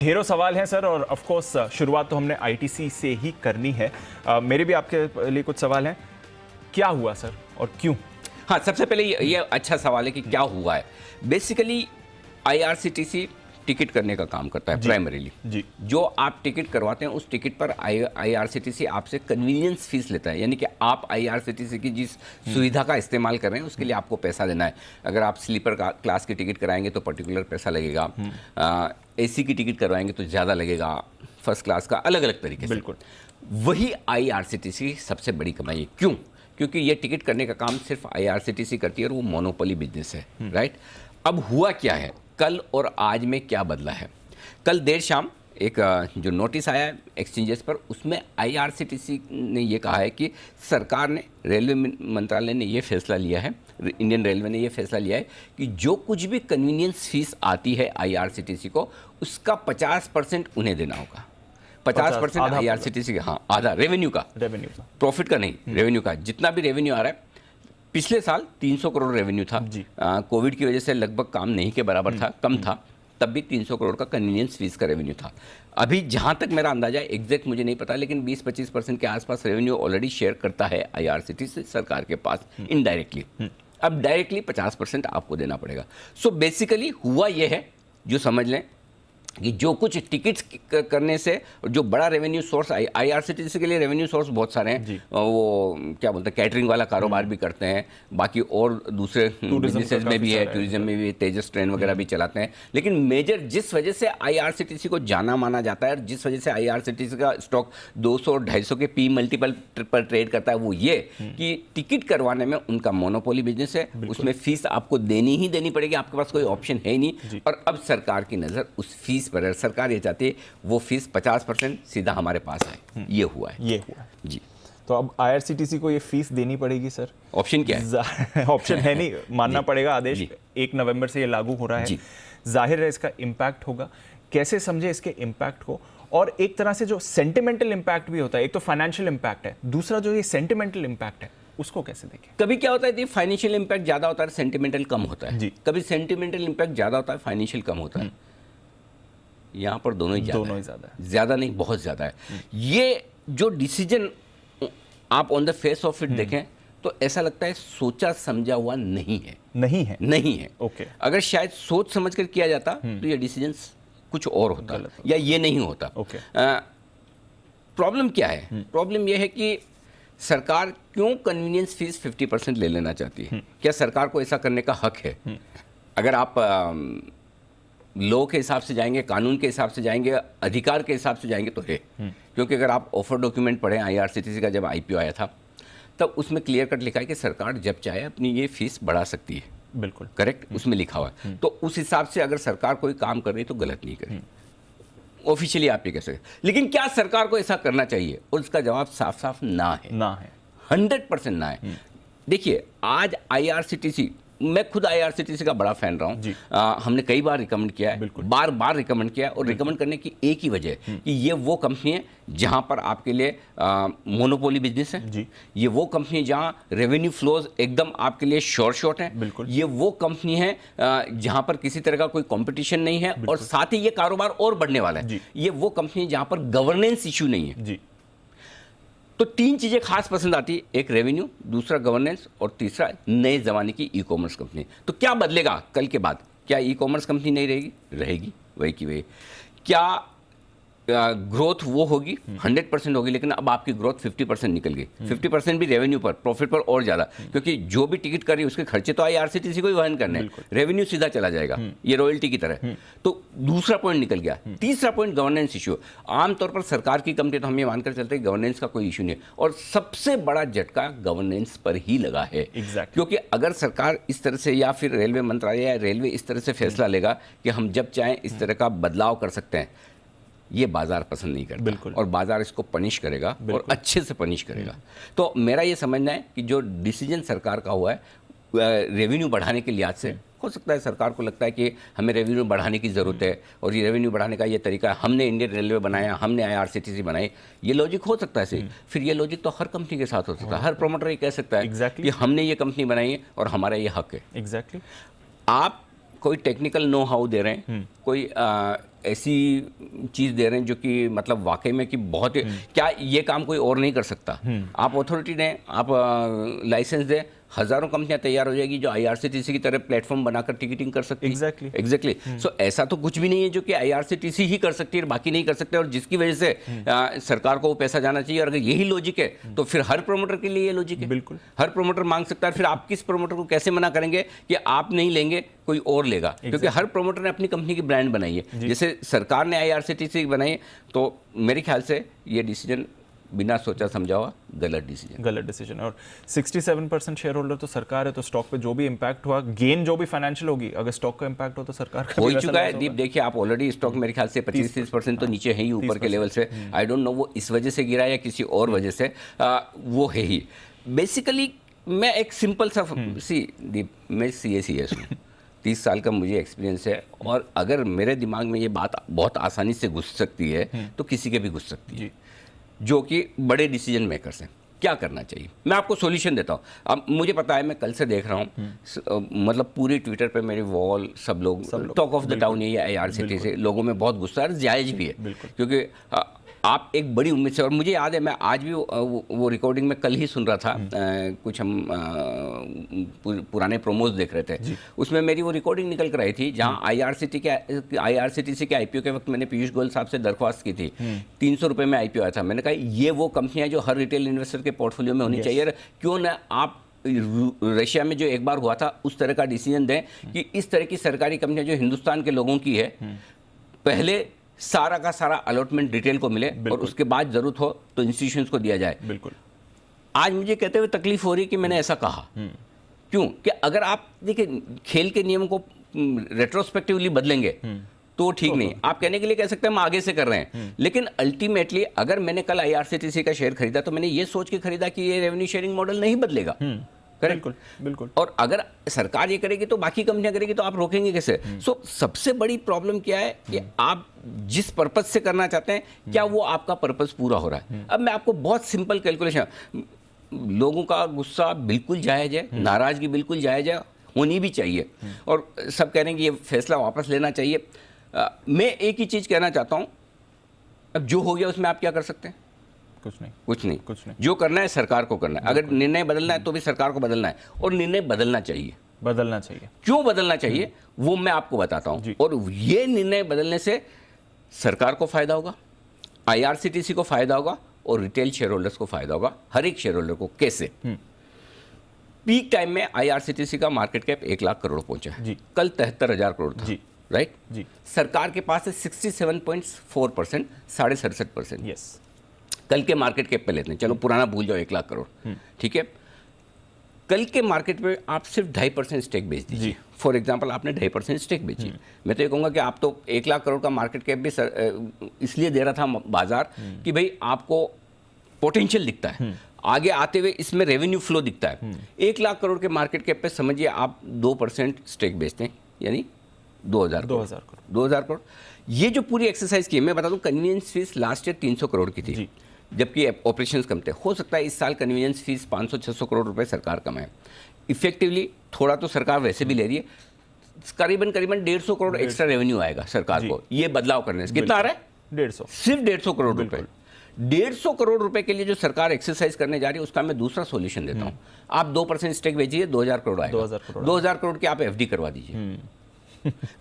ढेरों सवाल हैं सर, और ऑफ कोर्स शुरुआत तो हमने आईटीसी से ही करनी है। मेरे भी आपके लिए कुछ सवाल हैं। क्या हुआ सर और क्यों? हाँ, सबसे पहले ये अच्छा सवाल है कि क्या हुआ है। बेसिकली आईआरसीटीसी टिकट करने का काम करता है प्राइमरीली जी। जो आप टिकट करवाते हैं उस टिकट पर आईआरसीटीसी आपसे कन्वीनियंस फीस लेता है, यानी कि आप आईआरसीटीसी की जिस सुविधा का इस्तेमाल कर रहे हैं उसके लिए आपको पैसा देना है। अगर आप स्लीपर क्लास की टिकट कराएंगे तो पर्टिकुलर पैसा लगेगा, एसी की टिकट करवाएंगे तो ज़्यादा लगेगा, फर्स्ट क्लास का अलग अलग तरीके से। बिल्कुल वही आईआरसीटीसी की सबसे बड़ी कमाई है। क्यों? क्योंकि ये टिकट करने का काम सिर्फ आईआरसीटीसी करती है और वो मोनोपोली बिजनेस है, राइट। अब हुआ क्या है, कल और आज में क्या बदला है। कल देर शाम एक जो नोटिस आया है एक्सचेंजेस पर, उसमें आईआरसीटीसी ने ये कहा है कि सरकार ने, रेलवे मंत्रालय ने ये फैसला लिया है, इंडियन रेलवे ने ये फैसला लिया है कि जो कुछ भी कन्वीनियंस फीस आती है आईआरसीटीसी को उसका 50% उन्हें देना होगा। 50% आईआरसीटीसी का, हाँ आधा रेवेन्यू का, प्रॉफिट का नहीं, रेवेन्यू का। जितना भी रेवेन्यू आ रहा है, पिछले साल 300 करोड़ रेवेन्यू था, कोविड की वजह से लगभग काम नहीं के बराबर था, कम था, तब भी 300 करोड़ का कन्वीनियंस फीस का रेवेन्यू था। अभी जहां तक मेरा अंदाजा है, एग्जैक्ट मुझे नहीं पता, लेकिन 20-25% के आसपास रेवेन्यू ऑलरेडी शेयर करता है आईआरसीटीसी सरकार के पास इनडायरेक्टली। अब डायरेक्टली 50% आपको देना पड़ेगा। सो बेसिकली हुआ यह है, जो समझ लें कि जो कुछ टिकट्स करने से जो बड़ा रेवेन्यू सोर्स, आईआरसीटीसी के लिए रेवेन्यू सोर्स बहुत सारे हैं। वो क्या बोलते हैं, कैटरिंग वाला कारोबार भी करते हैं, बाकी और दूसरे बिजनेसेस में भी है, टूरिज्म में भी, तेजस ट्रेन वगैरह भी चलाते हैं। लेकिन मेजर जिस वजह से आईआरसीटीसी को जाना माना जाता है और जिस वजह से आईआरसीटीसी का स्टॉक 200-250 के पी मल्टीपल पर ट्रेड करता है, वो ये कि टिकट करवाने में उनका मोनोपोली बिजनेस है। उसमें फीस आपको देनी ही देनी पड़ेगी, आपके पास कोई ऑप्शन है ही नहीं। और अब सरकार की नज़र उस फीस पर, सरकार ये चाहती है वो फीस 50% सीधा हमारे पास आए। ये हुआ है जी। तो अब आईआरसीटीसी को ये फीस देनी पड़ेगी सर? ऑप्शन क्या है? ऑप्शन है नहीं, मानना पड़ेगा। आदेश 1 नवंबर से ये लागू हो रहा है। जाहिर है इसका इम्पैक्ट होगा। कैसे समझे इसके इम्पैक्ट को? और एक तरह से जो सेंटिमेंटल इम्पैक्ट भी होता है, एक तो फाइनेंशियल इम्पैक्ट है, दूसरा जो ये सेंटिमेंटल इम्पैक्ट है उसको कैसे देखें? कभी क्या होता है, फाइनेंशियल इम्पैक्ट ज्यादा होता है, सेंटिमेंटल कम होता है। कभी सेंटिमेंटल इम्पैक्ट ज्यादा होता है, फाइनेंशियल कम होता है। यहाँ पर दोनों ही ज्यादा है, ज्यादा नहीं, बहुत ज्यादा है। ये जो डिसीजन आप on the face of it देखें तो ऐसा लगता है सोचा समझा हुआ नहीं है। ओके। अगर शायद सोच समझ कर किया जाता तो ये डिसीजन कुछ और होता या ये नहीं होता। ओके। प्रॉब्लम क्या है? प्रॉब्लम यह है कि सरकार क्यों कन्वीनियंस फीस 50% ले लेना चाहती है? क्या सरकार को ऐसा करने का हक है? अगर आप लॉ के हिसाब से जाएंगे, कानून के हिसाब से जाएंगे, अधिकार के हिसाब से जाएंगे तो है। क्योंकि अगर आप ऑफर डॉक्यूमेंट पढ़ें आईआरसीटीसी का, जब आईपीओ आया था तब उसमें क्लियर कट लिखा है कि सरकार जब चाहे अपनी ये फीस बढ़ा सकती है। बिल्कुल करेक्ट, उसमें लिखा हुआ है। तो उस हिसाब से अगर सरकार कोई काम कर रही है तो गलत नहीं करे, ऑफिशियली आप ये कह सकते। लेकिन क्या सरकार को ऐसा करना चाहिए? और उसका जवाब साफ साफ ना है। 100% ना है। देखिए, आज आईआरसीटीसी, मैं खुद आईआरसीटीसी का बड़ा फैन रहा हूँ। हमने कई बार रिकमेंड किया है, बार बार रिकमेंड किया है, और रिकमेंड करने की एक ही वजह है कि ये वो कंपनी है जहाँ पर आपके लिए मोनोपोली बिजनेस है। ये वो कंपनी है जहाँ रेवेन्यू फ्लोज एकदम आपके लिए शॉर्ट है। ये वो कंपनी है जहाँ पर किसी तरह का कोई कंपटीशन नहीं है, और साथ ही ये कारोबार और बढ़ने वाला है। ये वो कंपनी है जहाँ पर गवर्नेंस इशू नहीं है। तो 3 चीज़ें खास पसंद आती है, एक रेवेन्यू, दूसरा गवर्नेंस, और तीसरा नए ज़माने की ई कॉमर्स कंपनी। तो क्या बदलेगा कल के बाद? क्या ई कॉमर्स कंपनी नहीं रहेगी वही की वही। क्या ग्रोथ वो होगी? 100% होगी, लेकिन अब आपकी ग्रोथ 50% निकल गई। 50% भी रेवेन्यू पर, प्रॉफिट पर और ज़्यादा, क्योंकि जो भी टिकट कर रही है उसके खर्चे तो आईआरसीटीसी को ही वहन करने हैं, रेवेन्यू सीधा चला जाएगा, ये रॉयल्टी की तरह। तो दूसरा पॉइंट निकल गया। तीसरा पॉइंट गवर्नेंस इशू। आमतौर पर सरकार की कंपनी तो हम ये मानकर चलते हैं गवर्नेंस का कोई इशू नहीं है, और सबसे बड़ा झटका गवर्नेंस पर ही लगा है। क्योंकि अगर सरकार इस तरह से, या फिर रेलवे मंत्रालय या रेलवे इस तरह से फैसला लेगा कि हम जब चाहें इस तरह का बदलाव कर सकते हैं, ये बाजार पसंद नहीं करता, और बाजार इसको पनिश करेगा, और अच्छे से पनिश करेगा। तो मेरा ये समझना है कि जो डिसीजन सरकार का हुआ है रेवेन्यू बढ़ाने के लिहाज से, हो सकता है सरकार को लगता है कि हमें रेवेन्यू बढ़ाने की ज़रूरत है, और ये रेवेन्यू बढ़ाने का ये तरीका है, हमने इंडियन रेलवे बनाया, हमने आईआरसीटीसी बनाई, ये लॉजिक हो सकता है सही। फिर ये लॉजिक तो हर कंपनी के साथ हो सकता है, हर प्रोमोटर ये कह सकता है कि हमने ये कंपनी बनाई है और हमारा ये हक है। एग्जैक्टली। आप कोई टेक्निकल नो हाउ दे रहे हैं, कोई ऐसी चीज़ दे रहे हैं जो कि मतलब वाकई में कि बहुत क्या ये काम कोई और नहीं कर सकता। आप अथॉरिटी दें, आप लाइसेंस दें, हज़ारों कंपनियां तैयार हो जाएगी जो आईआरसीटीसी की तरह प्लेटफॉर्म बनाकर टिकटिंग कर सकती है। एग्जैक्टली। सो ऐसा तो कुछ भी नहीं है जो कि आईआरसीटीसी ही कर सकती है और बाकी नहीं कर सकते, और जिसकी वजह से सरकार को वो पैसा जाना चाहिए। और अगर यही लॉजिक है तो फिर हर प्रोमोटर के लिए ये लॉजिक है। बिल्कुल, हर प्रोमोटर मांग सकता है। फिर आप किस प्रोमोटर को कैसे मना करेंगे कि आप नहीं लेंगे, कोई और लेगा? क्योंकि हर प्रोमोटर ने अपनी कंपनी की ब्रांड बनाई है। जैसे सरकार ने आईआरसीटीसी बनाई, तो मेरे ख्याल से ये डिसीजन बिना सोचा समझा हुआ गलत डिसीजन। और 67% शेयर होल्डर तो सरकार है, तो स्टॉक पे जो भी इंपैक्ट हुआ, गेन जो भी फाइनेंशियल होगी, अगर स्टॉक का इंपैक्ट हो तो सरकार का हो ही चुका है। दीप देखिए, आप ऑलरेडी स्टॉक मेरे ख्याल से 25-30% तो नीचे है ही, ऊपर के लेवल से। आई डोंट नो वो इस वजह से गिरा या किसी और वजह से, वो है ही। बेसिकली मैं एक सिंपल सा दीप, मैं CACS हूँ, 30 साल का मुझे एक्सपीरियंस है, और अगर मेरे दिमाग में ये बात बहुत आसानी से घुस सकती है तो किसी के भी घुस सकती है, जो कि बड़े डिसीजन मेकर्स हैं। क्या करना चाहिए, मैं आपको सॉल्यूशन देता हूँ। अब मुझे पता है, मैं कल से देख रहा हूँ, मतलब पूरी ट्विटर पे मेरी वॉल सब लोग टॉक ऑफ द टाउन है आईआरसीटी से, लोगों में बहुत गुस्सा है, जायज़ भी है, क्योंकि आप एक बड़ी उम्मीद से, और मुझे याद है, मैं आज भी वो रिकॉर्डिंग में कल ही सुन रहा था, कुछ हम पुराने प्रोमोज देख रहे थे, उसमें मेरी वो रिकॉर्डिंग निकल कर आई थी, जहां आईआरसीटीसी के आईपीओ के वक्त मैंने पीयूष गोयल साहब से दरख्वास्त की थी। 300 रुपये में आईपीओ आया था। मैंने कहा ये वो कंपनियां जो हर रिटेल इन्वेस्टर के पोर्टफोलियो में होनी चाहिए, क्यों ना आप रशिया में जो एक बार हुआ था उस तरह का डिसीजन दें कि इस तरह की सरकारी कंपनियां जो हिंदुस्तान के लोगों की है, पहले सारा का सारा अलॉटमेंट रिटेल को मिले, और उसके बाद जरूरत हो तो इंस्टीट्यूशंस को दिया जाए। बिल्कुल। आज मुझे कहते हुए तकलीफ हो रही कि मैंने ऐसा कहा। क्यों? कि अगर आप देखिए, खेल के नियम को रेट्रोस्पेक्टिवली बदलेंगे तो ठीक नहीं। आप कहने के लिए कह सकते हैं हम आगे से कर रहे हैं, लेकिन अल्टीमेटली अगर मैंने कल आईआरसीटीसी का शेयर खरीदा तो मैंने ये सोच के खरीदा कि ये रेवेन्यू शेयरिंग मॉडल नहीं बदलेगा। बिल्कुल। और अगर सरकार ये करेगी तो बाकी कंपनियां करेगी, तो आप रोकेंगे कैसे? सो सबसे बड़ी प्रॉब्लम क्या है कि आप जिस पर्पज से करना चाहते हैं, क्या वो आपका पर्पज पूरा हो रहा है? अब मैं आपको बहुत सिंपल कैलकुलेशन, लोगों का गुस्सा बिल्कुल जायज है, नाराजगी बिल्कुल जायज है, होनी भी चाहिए, और सब कह रहे हैं कि ये फैसला वापस लेना चाहिए। मैं एक ही चीज कहना चाहता हूं, अब जो हो गया उसमें आप क्या कर सकते हैं? कुछ नहीं। जो करना है सरकार को करना है। अगर निर्णय बदलना है तो भी सरकार को बदलना है, और निर्णय बदलना चाहिए। क्यों बदलना चाहिए वो मैं आपको बताता हूं। और ये निर्णय बदलने से सरकार को फायदा होगा, आईआरसीटीसी को फायदा होगा, और रिटेल शेयर होल्डर्स को फायदा होगा, हर एक शेयर होल्डर को। कैसे? पीक टाइम में आईआरसीटीसी का मार्केट कैप 1 लाख करोड़ पहुंचा है, कल 73,000 करोड़ था, राइट? सरकार के पास है 67.4%, 67.5%। कल के मार्केट कैप पे लेते हैं, चलो पुराना भूल जाओ, 1 लाख करोड़, ठीक है? कल के मार्केट में आप सिर्फ 2.5% स्टेक बेच दीजिए। फॉर एग्जांपल आपने 2.5% स्टेक बेची, मैं तो ये कहूँगा कि आप तो 1 लाख करोड़ का मार्केट कैप भी इसलिए दे रहा था बाजार कि भाई आपको पोटेंशियल दिखता है, आगे आते हुए इसमें रेवेन्यू फ्लो दिखता है। 1 लाख करोड़ के मार्केट कैप पे समझिए आप 2% स्टेक बेचते हैं, यानी 2,000 करोड़। ये जो पूरी एक्सरसाइज की, मैं बता दूं, convenience fees last year 300 crore की थी, जबकि ऑपरेशंस कम थे। हो सकता है इस साल कन्वीनियंस फीस 500-600 करोड़ रुपए सरकार कमाए। इफेक्टिवली थोड़ा तो सरकार वैसे भी ले रही है, करीबन 150 करोड़ एक्स्ट्रा रेवेन्यू आएगा सरकार को ये बदलाव करने से। कितना आ रहा है? 150, सिर्फ 150 करोड़ रुपए। 150 करोड़ रुपए के लिए जो सरकार एक्सरसाइज करने जा रही है, उसका मैं दूसरा सॉल्यूशन देता हूँ। आप 2% स्टेक बेचिए, 2,000 करोड़ आएगा। 2,000 करोड़ की आप FD करवा दीजिए।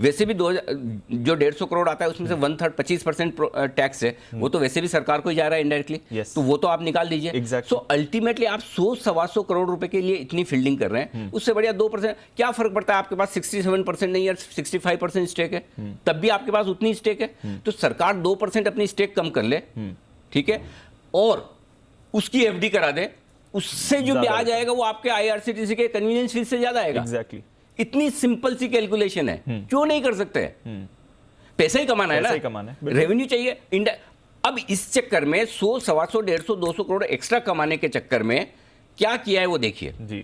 वैसे भी जो 150 करोड़ आता है उसमें से 1/3 25% टैक्स है, वो तो वैसे भी सरकार को ही जा रहा है इनडायरेक्टली, तो वो तो आप निकाल दीजिए। सो अल्टीमेटली आप 100-125 करोड़ रुपए के लिए इतनी फील्डिंग कर रहे हैं, उससे बढ़िया 2%। क्या फर्क पड़ता है? आपके पास 67% नहीं है, 65% स्टेक है, तब भी आपके पास उतनी स्टेक है, तो सरकार 2% अपनी स्टेक कम कर ले, ठीक है, और उसकी FD करा दे, उससे जो ब्याज आएगा वो आपके आईआरसीटीसी के कन्वीनियंस फीस से ज्यादा आएगा। इतनी सिंपल सी कैलकुलेशन है, क्यों नहीं कर सकते? पैसा ही कमाना है ना, रेवेन्यू चाहिए। अब इस चक्कर में 100, 125, 150, 200 करोड़ एक्स्ट्रा कमाने के चक्कर में क्या किया है वो देखिए।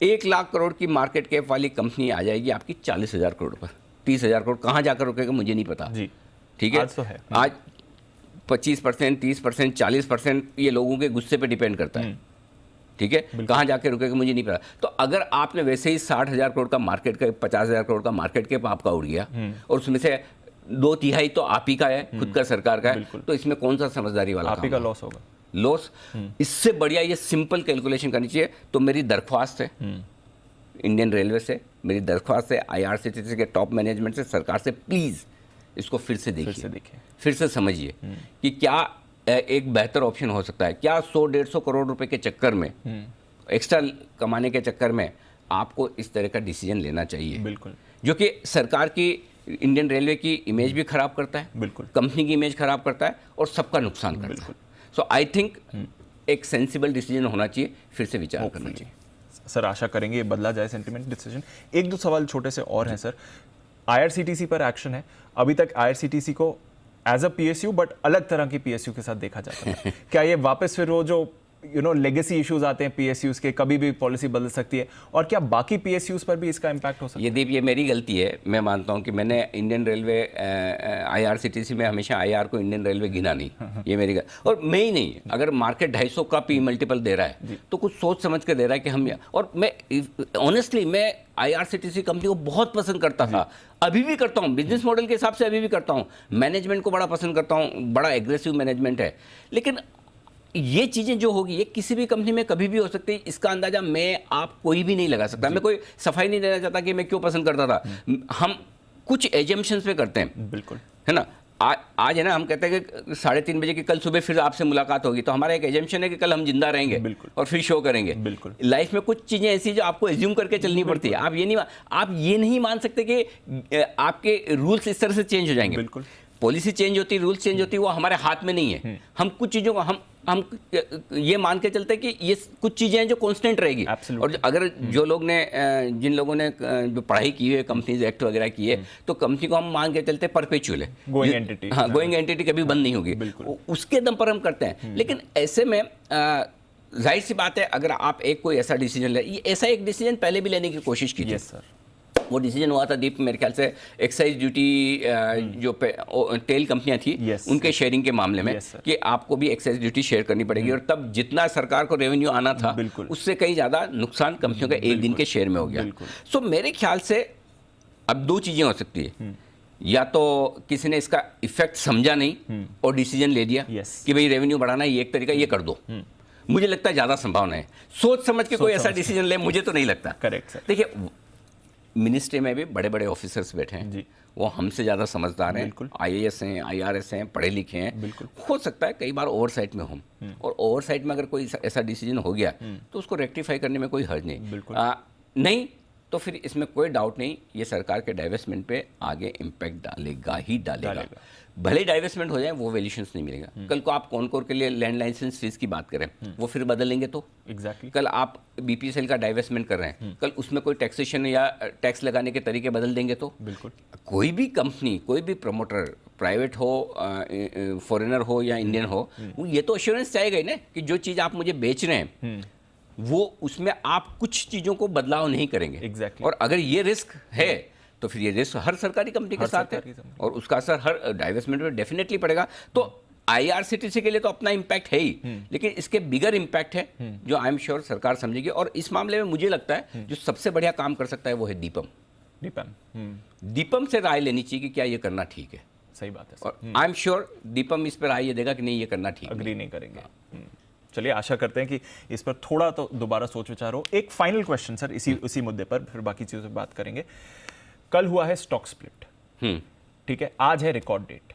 1 लाख करोड़ की मार्केट कैप वाली कंपनी आ जाएगी आपकी 40,000 करोड़ पर, 30,000 करोड़। कहां जाकर रुकेगा मुझे नहीं पता, ठीक है? आज 25%, 30%, 40% ये लोगों के गुस्से पे डिपेंड करता है। ठीक है, कहाँ जाके रुकेगा मुझे नहीं पता। तो अगर आपने वैसे ही 60,000 करोड़ का मार्केट का 50,000 करोड़ का मार्केट कैप आपका उड़ गया और उसमें से 2/3 तो आप ही का है, खुद का सरकार का है, तो इसमें कौन सा समझदारी वाला आप ही का लॉस होगा। लॉस इससे बढ़िया ये सिंपल कैलकुलेशन करनी चाहिए। तो मेरी दरख्वास्त है इंडियन रेलवे से, मेरी दरख्वास्त है IRCTC के टॉप मैनेजमेंट से, सरकार से, प्लीज़ इसको फिर से देखिए, फिर से समझिए कि क्या एक बेहतर ऑप्शन हो सकता है। क्या 100-150 करोड़ रुपए के चक्कर में, एक्स्ट्रा कमाने के चक्कर में आपको इस तरह का डिसीजन लेना चाहिए, बिल्कुल, जो कि सरकार की, इंडियन रेलवे की इमेज भी खराब करता है, बिल्कुल, कंपनी की इमेज खराब करता है और सबका नुकसान करता है। सो आई थिंक एक सेंसिबल डिसीजन होना चाहिए, फिर से विचार करना चाहिए। सर आशा करेंगे ये बदला जाए सेंटिमेंट डिसीजन। एक दो सवाल छोटे से और हैं सर। IRCTC पर एक्शन है, अभी तक IRCTC को एज अ PSU बट अलग तरह की PSU के साथ देखा जाता है। क्या ये वापस फिर वो जो लेगेसी इश्यूज आते हैं PSUs के, कभी भी पॉलिसी बदल सकती है, और क्या बाकी PSUs पर भी इसका इम्पैक्ट हो सकता है? ये दीप, ये मेरी गलती है, मैं मानता हूँ कि मैंने इंडियन रेलवे IRCTC में हमेशा IR को इंडियन रेलवे गिना नहीं, ये मेरी गलती। और मैं ही नहीं, अगर मार्केट 250 का P मल्टीपल दे रहा है तो कुछ सोच समझ के दे रहा है कि हम, और मैं ऑनेस्टली मैं IRCTC कंपनी को बहुत पसंद करता था, अभी भी करता हूँ, बिजनेस मॉडल के हिसाब से अभी भी करता हूँ, मैनेजमेंट को बड़ा पसंद करता हूँ, बड़ा एग्रेसिव मैनेजमेंट है। लेकिन ये चीज़ें जो होगी ये किसी भी कंपनी में कभी भी हो सकती है, इसका अंदाजा मैं आप कोई भी नहीं लगा सकता। मैं कोई सफाई नहीं देना चाहता कि मैं क्यों पसंद करता था, हम कुछ एजम्पशंस पे करते हैं, बिल्कुल, है ना। आज है ना, हम कहते हैं कि 3:30 बजे की कल सुबह फिर आपसे मुलाकात होगी, तो हमारा एक एजम्पशन है कि कल हम जिंदा रहेंगे और फिर शो करेंगे। बिल्कुल, लाइफ में कुछ चीज़ें ऐसी जो आपको एज्यूम करके चलनी पड़ती है। आप ये नहीं मान सकते कि आपके रूल्स इस तरह से चेंज हो जाएंगे। बिल्कुल, पॉलिसी चेंज होती है, रूल्स चेंज होती है, वो हमारे हाथ में नहीं है। हम कुछ चीज़ों को हम ये मान के चलते हैं कि ये कुछ चीज़ें हैं जो कांस्टेंट रहेगी। और अगर जो लोग ने, जिन लोगों ने जो पढ़ाई की है, कंपनीज एक्ट वगैरह की है, तो कंपनी को हम मान के चलते हैं परपेचुअल है, गोइंग एंटिटी। हाँ, गोइंग एंटिटी कभी बंद नहीं होगी, उसके दम पर हम करते हैं। लेकिन ऐसे में जाहिर सी बात है, अगर आप कोई ऐसा डिसीजन ले, ऐसा एक डिसीजन पहले भी लेने की कोशिश की थी। सर, वो डिसीजन हुआ था दीप, मेरे ख्याल से एक्साइज ड्यूटी जो टेल कंपनियां थी, उनके शेयरिंग के मामले में, कि आपको भी एक्साइज ड्यूटी शेयर करनी पड़ेगी, और तब जितना सरकार को रेवेन्यू आना था उससे कहीं ज़्यादा नुकसान कंपनियों का एक दिन के शेयर में हो गया। सो मेरे ख्याल से अब दो चीज़ें हो सकती है, या तो किसी ने इसका इफेक्ट समझा नहीं और डिसीजन ले लिया कि भाई रेवेन्यू बढ़ाना ये एक तरीका, ये कर दो। मुझे लगता है ज़्यादा संभावना है सोच समझ के कोई ऐसा डिसीजन ले, मुझे तो नहीं लगता। Correct sir. देखिए, मिनिस्ट्री में भी बड़े बड़े ऑफिसर्स बैठे हैं जी, वो हमसे ज़्यादा समझदार हैं, IAS हैं, IRS हैं, पढ़े लिखे हैं। बिल्कुल, हो सकता है कई बार ओवरसाइट में हम, और ओवरसाइट में अगर कोई ऐसा डिसीजन हो गया तो उसको रेक्टिफाई करने में कोई हर्ज नहीं। नहीं तो फिर इसमें कोई डाउट नहीं, ये सरकार के डाइवेस्टमेंट पे आगे इम्पैक्ट डालेगा ही डालेगा। भले ही डाइवेस्टमेंट हो जाए, वो वैल्यूएशंस नहीं मिलेगा। कल को आप कॉनकोर के लिए लैंड लाइसेंस फीस की बात करें, वो फिर बदलेंगे तो कल आप BPCL का डाइवेस्टमेंट कर रहे हैं, कल उसमें कोई टैक्सेशन या टैक्स लगाने के तरीके बदल देंगे तो बिल्कुल, कोई भी कंपनी, कोई भी प्रमोटर, प्राइवेट हो, फॉरेनर हो या इंडियन हो, वो ये तो एश्योरेंस चाहेगा ही ना कि जो चीज़ आप मुझे बेच रहे हैं वो, उसमें आप कुछ चीज़ों को बदलाव नहीं करेंगे। और अगर ये रिस्क है तो फिर ये रिस्क हर सरकारी कंपनी के साथ है, और उसका असर हर डाइवेस्टमेंट में डेफिनेटली पड़ेगा। तो IRCTC के लिए तो अपना इम्पैक्ट है ही, लेकिन इसके बिगर इम्पैक्ट है जो आई एम श्योर सरकार समझेगी। और इस मामले में मुझे लगता है जो सबसे बढ़िया काम कर सकता है वो है दीपम से राय लेनी चाहिए कि क्या ये करना ठीक है। सही बात है, और आई एम श्योर दीपम इस पर राय ये देगा कि नहीं, ये करना ठीक, अग्री नहीं करेंगे। चलिए, आशा करते हैं कि इस पर थोड़ा तो दोबारा सोच विचार हो। एक फाइनल क्वेश्चन सर, इसी मुद्दे पर, फिर बाकी चीज़ों पर बात करेंगे। कल हुआ है स्टॉक स्प्लिट, ठीक है, आज है रिकॉर्ड डेट,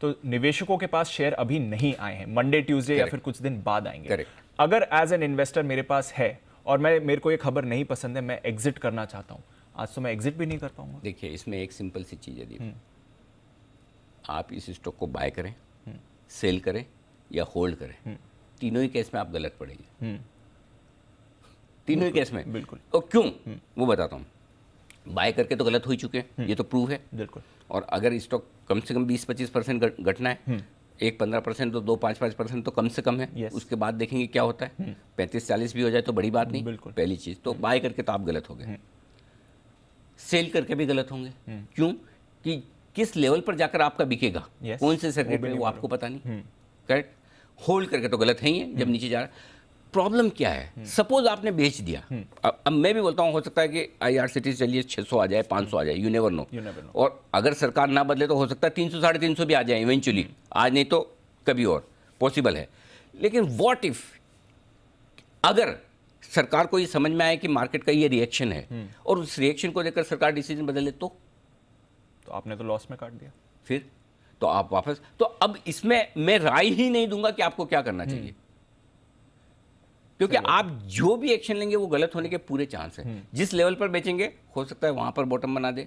तो निवेशकों के पास शेयर अभी नहीं आए हैं, मंडे, ट्यूसडे या फिर कुछ दिन बाद आएंगे। अगर एज एन इन्वेस्टर मेरे पास है और मेरे को ये खबर नहीं पसंद है, मैं एग्जिट करना चाहता हूँ, आज तो मैं एग्जिट भी नहीं कर पाऊंगा। देखिए, इसमें एक सिंपल सी चीज़ है, आप इस स्टॉक को बाय करें, सेल करें या होल्ड करें, तीनों ही केस में आप गलत पड़ेंगे, तीनों ही केस में। बिल्कुल। और क्यों, वो बताता हूँ। बाय करके तो गलत हो ही चुके हैं, ये तो प्रूव है। बिल्कुल। और अगर स्टॉक कम से कम 20-25% घटना है, 1-15% तो 2-5% तो कम से कम है, उसके बाद देखेंगे क्या होता है। 35-40 भी हो जाए तो बड़ी बात नहीं। बिल्कुल। पहली चीज़ तो बाय करके तो आप गलत हो गए, सेल करके भी गलत होंगे। क्यों कि किस लेवल पर जाकर आपका बिकेगा, कौन से सेगमेंट में, वो आपको पता नहीं। करेक्ट। होल्ड करके तो गलत है ही है, जब नीचे जा रहा है। प्रॉब्लम क्या है, सपोज आपने बेच दिया, अब मैं भी बोलता हूँ हो सकता है कि IRCTC चलिए 600 आ जाए, 500 आ जाए, यू नेवर नो। और अगर सरकार ना बदले तो हो सकता है 300 350 भी आ जाए इवेंचुअली, आज नहीं तो कभी और पॉसिबल है। लेकिन व्हाट इफ अगर सरकार को ये समझ में आए कि मार्केट का ये रिएक्शन है और उस रिएक्शन को लेकर सरकार डिसीजन बदले तो आपने तो लॉस में काट दिया, फिर तो आप वापस, तो अब इसमें मैं राय ही नहीं दूंगा कि आपको क्या करना चाहिए, क्योंकि आप जो भी एक्शन लेंगे वो गलत होने के पूरे चांस हैं। जिस लेवल पर बेचेंगे हो सकता है वहां पर बॉटम बना दे,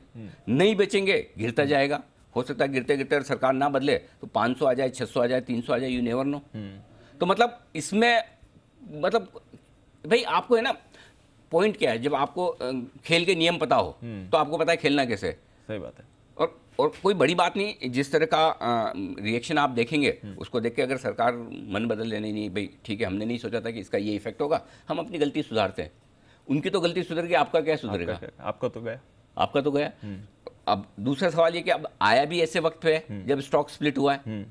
नहीं बेचेंगे गिरता जाएगा, हो सकता है गिरते गिरते सरकार ना बदले तो 500 आ जाए, 600 आ जाए, 300 आ जाए, यू नेवर नो। तो मतलब इसमें मतलब भाई आपको है ना, पॉइंट क्या है, जब आपको खेल के नियम पता हो तो आपको पता है खेलना कैसे है। सही बात है। और कोई बड़ी बात नहीं, जिस तरह का रिएक्शन आप देखेंगे उसको देख के अगर सरकार मन बदल लेनी, नहीं भाई ठीक है हमने नहीं सोचा था कि इसका ये इफेक्ट होगा, हम अपनी गलती सुधारते हैं, उनकी तो गलती सुधर गई, आपका क्या सुधरेगा, आपका तो गया, आपका तो गया। अब दूसरा सवाल ये कि अब आया भी ऐसे वक्त पे जब स्टॉक स्प्लिट हुआ है।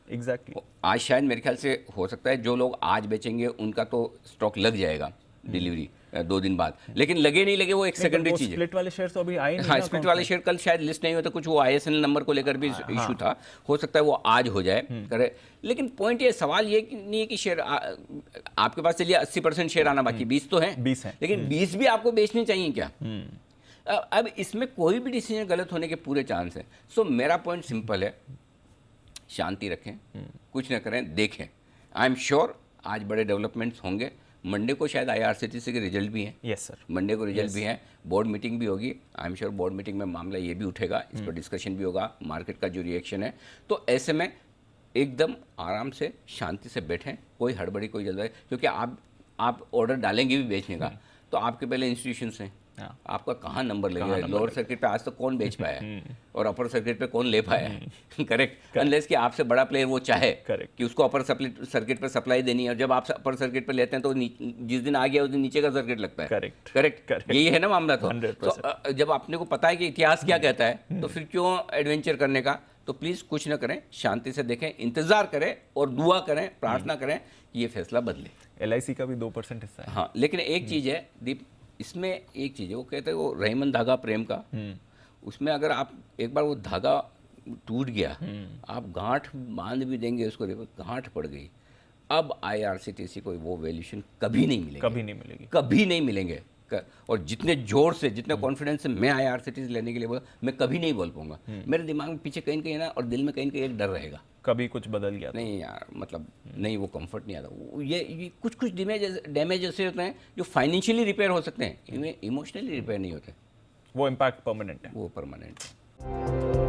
एग्जैक्टली। आज शायद मेरे ख्याल से हो सकता है जो लोग आज बेचेंगे उनका तो स्टॉक लग जाएगा डिलीवरी 2 दिन बाद, लेकिन लगे नहीं लगे वो एक सेकेंडरी चीज है। स्प्लिट वाले शेयर तो अभी आए नहीं। हाँ, स्प्लिट वाले शेयर कल शायद लिस्ट नहीं हुआ था, कुछ वो ISL नंबर को लेकर भी इशू था, हो सकता है वो आज हो जाए करे। लेकिन पॉइंट ये, सवाल ये नहीं है कि शेयर आपके पास चलिए 80% शेयर आना बाकी, 20 तो है, 20 है, लेकिन 20 भी आपको बेचने चाहिए क्या? अब इसमें कोई भी डिसीजन गलत होने के पूरे चांस है। सो मेरा पॉइंट सिंपल है, शांति रखें, कुछ ना करें, देखें। आई एम श्योर आज बड़े डेवलपमेंट्स होंगे। मंडे को शायद IRCTC के रिजल्ट भी हैं। यस सर, मंडे को रिजल्ट भी हैं, बोर्ड मीटिंग भी होगी। I am sure board meeting में मामला ये भी उठेगा, इस पर डिस्कशन भी होगा, मार्केट का जो रिएक्शन है। तो ऐसे में एकदम आराम से शांति से बैठें, कोई हड़बड़ी कोई जल्दबाजी, क्योंकि आप ऑर्डर डालेंगे भी बेचने का तो आपके पहले इंस्टीट्यूशंस हैं, आपका कहाँ नंबर लगेगा, लोअर सर्किट पे आज तक कौन बेच पाया है और अपर सर्किट पे कौन ले पाया है, करेक्ट, अनलेस कि आपसे बड़ा प्लेयर वो चाहे कि उसको अपर सर्किट पे सप्लाई देनी है, और जब आप अपर सर्किट पे लेते हैं तो जिस दिन आ गया उस दिन नीचे का सर्किट लगता है। करेक्ट, यही है ना मामला। तो जब आपने को पता है कि इतिहास क्या कहता है तो फिर क्यों एडवेंचर करने का। तो प्लीज़ कुछ ना करें, शांति से देखें, इंतजार करें और दुआ करें, प्रार्थना करें कि ये फैसला बदले। LIC का भी 2% हिस्सा है। हाँ, लेकिन एक चीज़ है दीप, इसमें एक चीज़ है, वो कहते हैं वो रहीमन धागा प्रेम का, उसमें अगर आप एक बार वो धागा टूट गया, आप गांठ बांध भी देंगे उसको, गांठ पड़ गई, अब IRCTC को वो वैल्यूएशन कभी नहीं मिलेगी, कभी नहीं मिलेंगे। और जितने जोर से, जितने कॉन्फिडेंस से मैं IRCTC लेने के लिए बोला, मैं कभी नहीं बोल पाऊंगा। मेरे दिमाग में पीछे कहीं ना कहीं ना और दिल में कहीं ना कहीं एक डर रहेगा, कभी कुछ बदल गया नहीं यार, मतलब नहीं, वो कंफर्ट नहीं आता। ये कुछ डैमेज ऐसे होते हैं जो फाइनेंशियली रिपेयर हो सकते हैं, इमोशनली रिपेयर नहीं होते। वो इम्पैक्ट परमानेंट है, वो परमानेंट है।